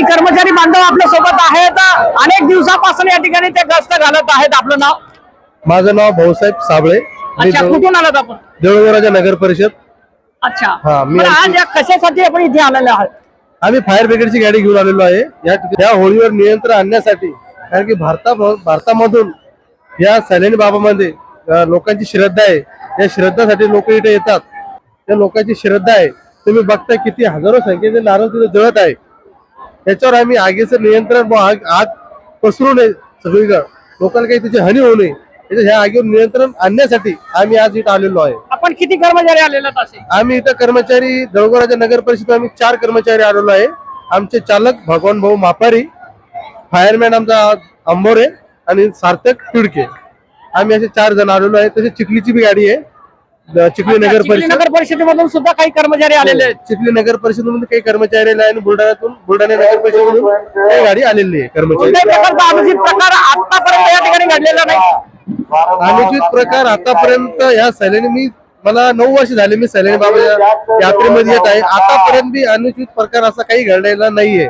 काही कर्मचारी बांधव आपल्या सोबत आहेत, अनेक दिवसापासून या ठिकाणी ते गस्त घालत आहेत. आपलं नाव? माझं नाव भाऊसाहेब साबळे. अच्छा, कुठून आलात आपण? देऊळगावच्या नगर परिषद. अच्छा, हा, मी आज या कशासाठी आपण इथे आलेले आहात? आम्ही फायर ब्रिगेडची गाडी घेऊन आलेलो आहे या होळीवर नियंत्रण आणण्यासाठी. कारण की भारतामधून या सैलानी बाबामध्ये लोकांची श्रद्धा आहे. या श्रद्धासाठी लोक इथे येतात. त्या लोकांची श्रद्धा आहे. तुम्ही बघता किती हजारो संख्येने नारळ तिथे जळत आहे. त्याच्यावर आम्ही आगीचं नियंत्रण आग पसरू नये, सगळीकडे लोकांना काही त्याची हानी होऊ नये, ह्या आगीवर नियंत्रण आणण्यासाठी आम्ही आज इथं आलेलो आहे. आपण किती कर्मचारी आलेले आहेत असे? आम्ही इथं कर्मचारी देऊळगावच्या नगर परिषद आम्ही 4 कर्मचारी आलेलो आहे. आमचे चालक भगवान भाऊ मापारी, फायरमॅन आमचा अंबोरे आणि सार्थक तिडके, आम्ही असे 4 जण आलेलो आहे. तसेच चिखलीची बी गाडी आहे, चिखली नगर परिषदेमधून सुद्धा काही कर्मचारी आलेले आहेत. चिखली नगर परिषदेमध्ये काही कर्मचारी आले आणि बुलढाणा नगर परिषदेमधून काही गाडी आलेली आहे कर्मचारी. अनुचित प्रकार आतापर्यंत या ठिकाणी घडलेला नाही. अनुचित प्रकार आतापर्यंत ह्या सैलानी मला 9 वर्ष झाले मी सैलानी बाबाच्या यात्रेमध्ये येत आहे. आतापर्यंत बी अनुचित प्रकार असा काही घडलेला नाहीये.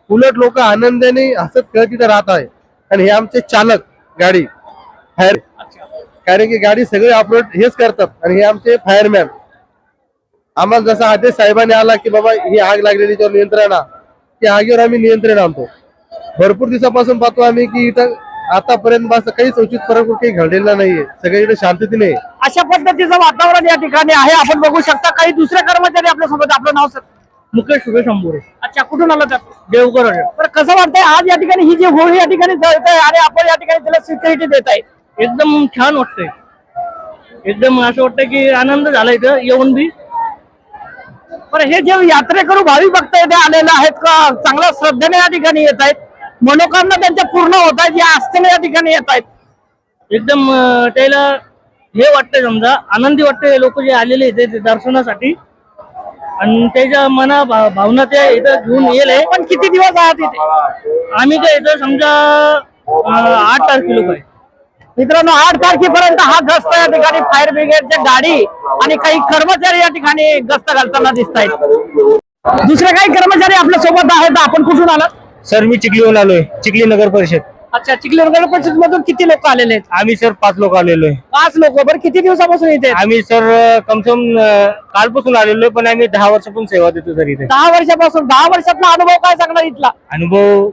उलट लोक आनंदाने हसत खेळत तिथे राहत आहे. आणि हे आमचे चालक गाडी फायर, कारण की गाडी सगळे ऑपरेट हेच करतात. आणि हे आमचे फायरमॅन, आम्हाला जसा आदेश साहेबांनी आला की बाबा ही आग लागलेली त्यावर नियंत्रण आणा, त्या आगीवर आम्ही नियंत्रण आणतो. भरपूर दिवसापासून पाहतो आम्ही की इथं आतापर्यंत असं काहीच उचित फरक काही घडलेला नाहीये. सगळीकडे शांततेने अशा पद्धतीचं वातावरण या ठिकाणी आहे. आपण बघू शकता काही दुसरे कर्मचारी आपल्या सोबत. आपलं नाव सर? मुकेश सुरेश अंबोरे. अच्छा, कुठून आलं? देवघर. तर कसं वाटतंय आज या ठिकाणी ही जी होळी या ठिकाणी जळत आहे आणि आपण या ठिकाणी त्याला सिक्युरिटी देत आहे? एकदम छान वाटतंय. एकदम असं वाटतं की आनंद झाला इथं येऊन बी. पण हे जे यात्रेकरू भाविक भक्त इथे आलेले आहेत का चांगल्या श्रद्धेने या ठिकाणी येत आहेत, मनोकामना त्यांच्या पूर्ण होत आहेत, या आस्थेने या ठिकाणी येत आहेत. एकदम त्याला हे वाटतंय, समजा आनंदी वाटतंय. लोक जे आलेले इथे दर्शनासाठी आणि त्याच्या भावना ते इथं घेऊन येले. पण किती दिवस आहात इथे? आम्ही काय इथं समजा 8 तारखेला आहे. मित्रांनो, 8 तारखेपर्यंत हा गस्त या ठिकाणी फायर ब्रिगेडच्या गाडी आणि काही कर्मचारी या ठिकाणी गस्त घालताना दिसत आहेत. दुसरे काही कर्मचारी आपल्या सोबत आहेत. आपण कुठून आलात? सर मी चिखलीहून आलोय, चिखली नगर परिषद. अच्छा, चिखली नगर परिषद मधून किती लोक आलेले आहेत? आम्ही सर 5 लोक आलेलो आहे. 5 लोक. बरं, किती दिवसापासून इथे? आम्ही सर कमसम कालपासून आलेलो आहे, पण आम्ही 10 वर्षापासून सेवा देतो सर इथे. 10 वर्षापासून. 10 वर्षातला अनुभव काय सांगणार इथला? अनुभव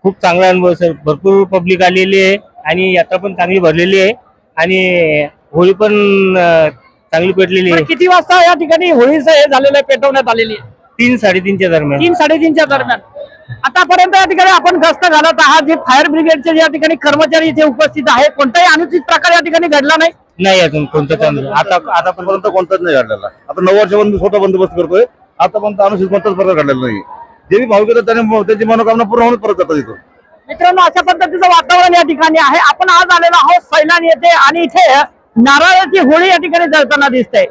खूप चांगला अनुभव सर. भरपूर पब्लिक आलेली आहे आणि यात्रा पण चांगली भरलेली आहे आणि होळी पण चांगली पेटलेली आहे. किती वाजता या ठिकाणी होळीचं हे झालेलं आहे, पेटवण्यात आलेली आहे? 3-3:30च्या दरम्यान. 3-3:30च्या दरम्यान. आतापर्यंत या ठिकाणी आपण गस्त घालत आहात. जे फायर ब्रिगेडचे या ठिकाणी कर्मचारी इथे उपस्थित आहे, कोणताही अनुचित प्रकार या ठिकाणी घडला नाही अजून कोणताच अनुभव. आतापर्यंत कोणताच नाही घडलेला. आता 9 वर्षापर्यंत स्वतः बंदोबस्त करतोय. आतापर्यंत अनुचित कोणताच प्रकार घडलेला नाही. जे बी भाविक येतात त्यांची मनोकामना पूर्ण होऊन परत जातात इथून. मित्रांनो, अशा पद्धतीचं वातावरण या ठिकाणी आहे. आपण आज आलेलो आहोत सैलानी येथे आणि इथे नारळाची होळी या ठिकाणी जळताना दिसते.